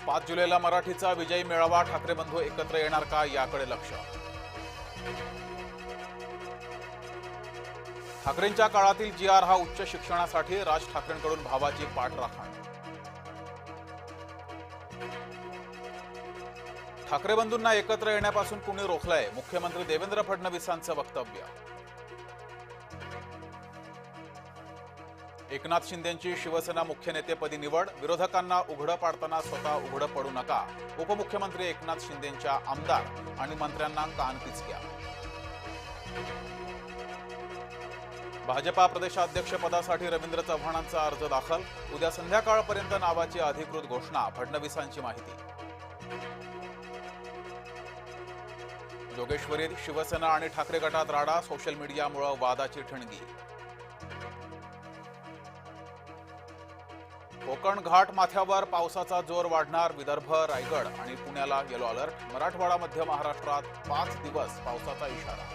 5 जुलैला मराठीचा विजयी मेळावा, ठाकरे बंधू एकत्र येणार का याकडे लक्ष। ठाकरेंच्या काळातील जी.आर. हा उच्च शिक्षणासाठी, राज ठाकरेंकडून भावाची पाठराखण। ठाकरे बंधूंना एकत्र येण्यापासून कुणी रोखलंय, मुख्यमंत्री देवेंद्र फडणवीसांचं वक्तव्य। एकनाथ शिंदेंची शिवसेना मुख्य नेतेपदी निवड, विरोधकांना उघडं पाडताना स्वतः उघडं पडू नका, उपमुख्यमंत्री एकनाथ शिंदेंच्या आमदार आणि मंत्र्यांना कानपिचक्या। भाजपा प्रदेशाध्यक्षपदासाठी रवींद्र चव्हाणांचा अर्ज दाखल, उद्या संध्याकाळपर्यंत नावाची अधिकृत घोषणा, फडणवीसांची माहिती। जोगेश्वरीत शिवसेना आणि ठाकरे गटात राडा, सोशल मीडियामुळे वादाची ठिणगी। कोकण घाट माथ्यावर पावसाचा जोर वाढणार, विदर्भ, रायगड आणि पुण्याला येलो अलर्ट, मराठवाडा, मध्य महाराष्ट्रात 5 दिवस पावसाचा इशारा।